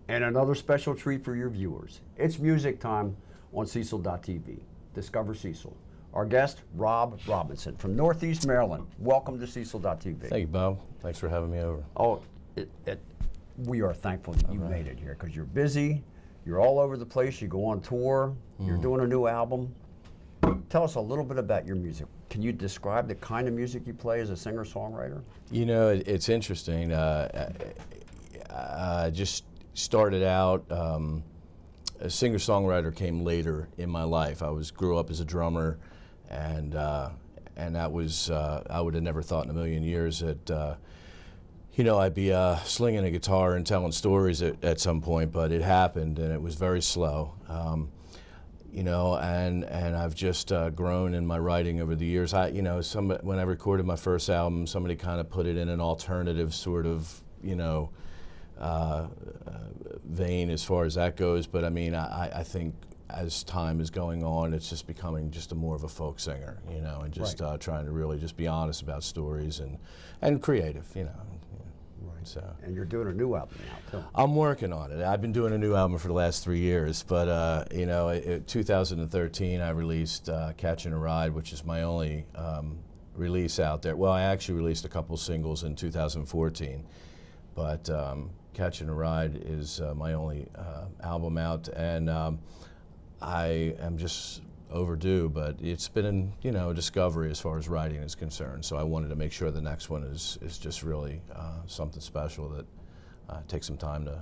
And another special treat for your viewers. It's music time on Cecil.tv. Discover Cecil. Our guest, Rob Robinson from Northeast Maryland. Welcome to Cecil.tv. Thank you, Bob. Thanks for having me over. Oh, we are thankful that you made it here because you're busy, you're all over the place, you go on tour, you're doing a new album. Tell us a little bit about your music. Can you describe the kind of music you play as a singer-songwriter? You know, it's interesting. I just started out, a singer-songwriter came later in my life. Grew up as a drummer, and that was, I would have never thought in a million years that, you know, I'd be slinging a guitar and telling stories at some point, but it happened, and it was very slow. You know, and I've just grown in my writing over the years. You know, when I recorded my first album, somebody kind of put it in an alternative sort of, you know, vein as far as that goes. But I mean, I think as time is going on, it's just becoming just more of a folk singer, you know, and just trying to really just be honest about stories and creative, you know. Right. So. And you're doing a new album now, too. I'm working on it. I've been doing a new album for the last 3 years, but you know, in 2013 I released Catching a Ride, which is my only release out there. Well, I actually released a couple singles in 2014, but Catching a Ride is my only album out, and I am just overdue, but it's been, you know, a discovery as far as writing is concerned. So I wanted to make sure the next one is just really something special that takes some time to,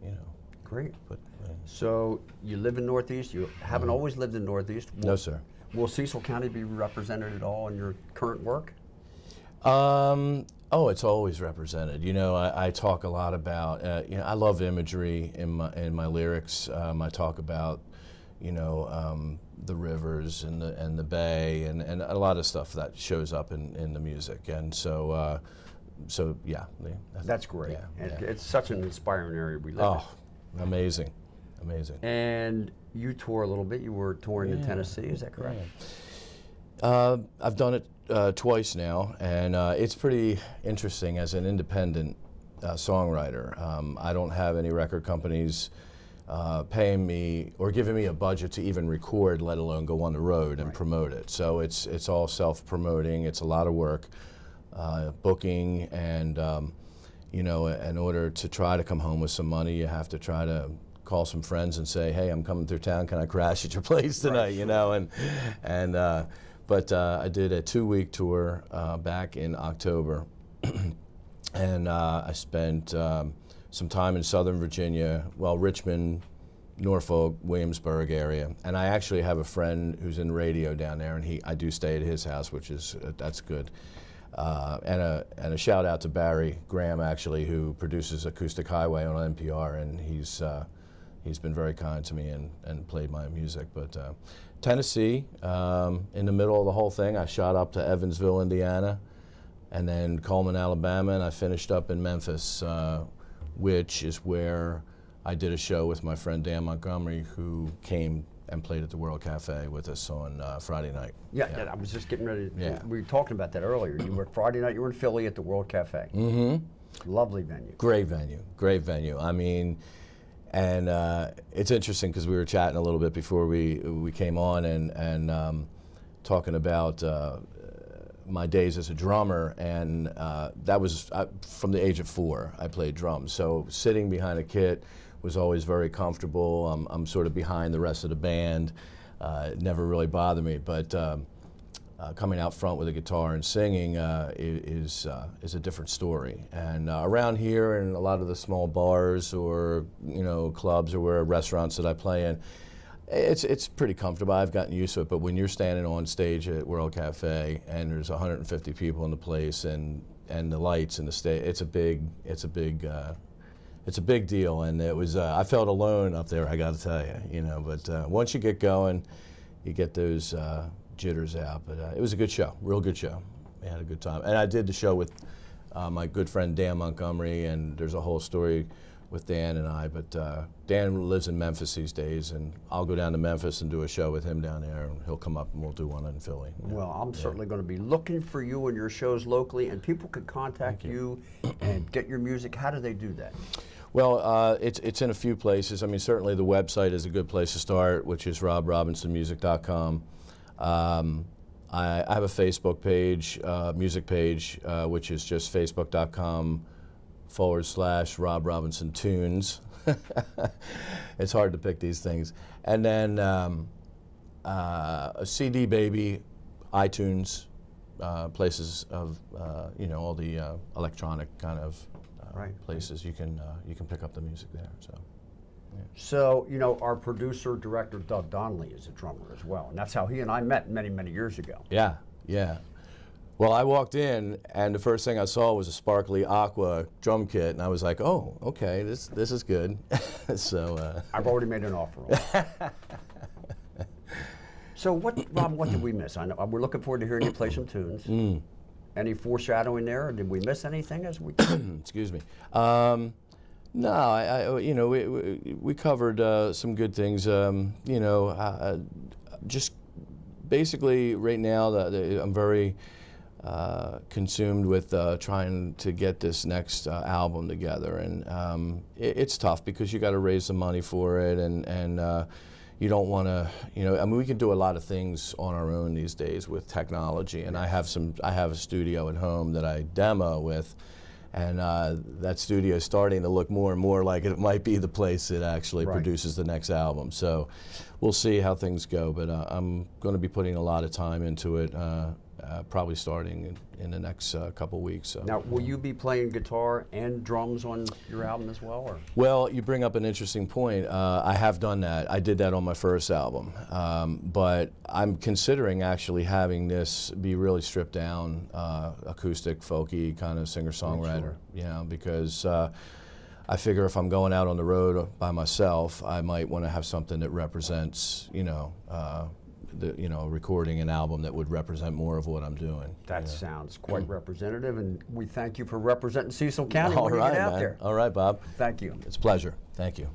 you know. Great. But, so you live in Northeast. You haven't always lived in Northeast. No, sir. Will Cecil County be represented at all in your current work? Oh, it's always represented. You know, I talk a lot about, you know, I love imagery in my lyrics. I talk about, you know, the rivers and the bay and a lot of stuff that shows up in the music. And so, yeah. That's great. Yeah, It's such an inspiring area we live in. Oh, amazing, amazing. And you tour a little bit. You were touring in Tennessee, is that correct? Yeah. I've done it twice now, and it's pretty interesting as an independent songwriter. I don't have any record companies paying me or giving me a budget to even record, let alone go on the road and promote it. So it's all self-promoting. It's a lot of work, booking, and you know, in order to try to come home with some money, you have to try to call some friends and say, hey, I'm coming through town, can I crash at your place tonight? You know, but I did a 2-week tour back in October, and I spent some time in Southern Virginia, well, Richmond, Norfolk, Williamsburg area, and I actually have a friend who's in radio down there, and I do stay at his house, which is that's good. And a shout out to Barry Graham, actually, who produces Acoustic Highway on NPR, and he's been very kind to me and played my music. But Tennessee, in the middle of the whole thing, I shot up to Evansville, Indiana, and then Coleman, Alabama, and I finished up in Memphis, which is where I did a show with my friend Dan Montgomery, who came and played at the World Cafe with us on Friday night. Yeah, I was just getting ready to, we were talking about that earlier. You were Friday night, you were in Philly at the World Cafe. Mm-hmm. Lovely venue. Great venue, great venue. I mean, and it's interesting because we were chatting a little bit before we came on and talking about my days as a drummer, and that was from the age of 4 I played drums. So sitting behind a kit was always very comfortable. I'm sort of behind the rest of the band. It never really bothered me, but coming out front with a guitar and singing is a different story. And around here in a lot of the small bars or, you know, clubs or restaurants that I play in, it's pretty comfortable. I've gotten used to it, but when you're standing on stage at World Cafe and there's 150 people in the place and the lights and the stage, it's a big deal. And it was I felt alone up there, I got to tell you, you know. But once you get going, you get those jitters out. But it was a good show, real good show. We had a good time, and I did the show with my good friend Dan Montgomery, and there's a whole story with Dan and I, but Dan lives in Memphis these days, and I'll go down to Memphis and do a show with him down there, and he'll come up and we'll do one in Philly. Well, I'm certainly going to be looking for you and your shows locally, and people could contact you and get your music. How do they do that? Well, it's in a few places. I mean, certainly the website is a good place to start, which is robrobinsonmusic.com. I have a Facebook page, music page, which is just facebook.com/Rob Robinson Tunes. It's hard to pick these things. And then a CD Baby, iTunes, places of all the electronic kind of places you can pick up the music there. So. Yeah. So, our producer, director, Doug Donnelly is a drummer as well, and that's how he and I met many, many years ago. Yeah, yeah. Well, I walked in, and the first thing I saw was a sparkly aqua drum kit, and I was like, oh, okay, this is good. So I've already made an offer on it. So, Rob, what did we miss? I know we're looking forward to hearing you play some tunes. Any foreshadowing there, or did we miss anything as we? Excuse me. No, we covered some good things. Just basically right now, I'm very consumed with trying to get this next album together, and it's tough because you got to raise some money for it, and you don't want to, I mean, we can do a lot of things on our own these days with technology, and I have a studio at home that I demo with. And that studio is starting to look more and more like it might be the place that actually produces the next album. So we'll see how things go, but I'm going to be putting a lot of time into it, probably starting in the next couple weeks. So. Now, will you be playing guitar and drums on your album as well? Or? Well, you bring up an interesting point. I have done that. I did that on my first album, but I'm considering actually having this be really stripped down, acoustic, folky kind of singer-songwriter. Sure. Because I figure if I'm going out on the road by myself, I might want to have something that represents, recording an album that would represent more of what I'm doing. That sounds quite representative, and we thank you for representing Cecil County when you get out there. All right, Bob. Thank you. It's a pleasure. Thank you.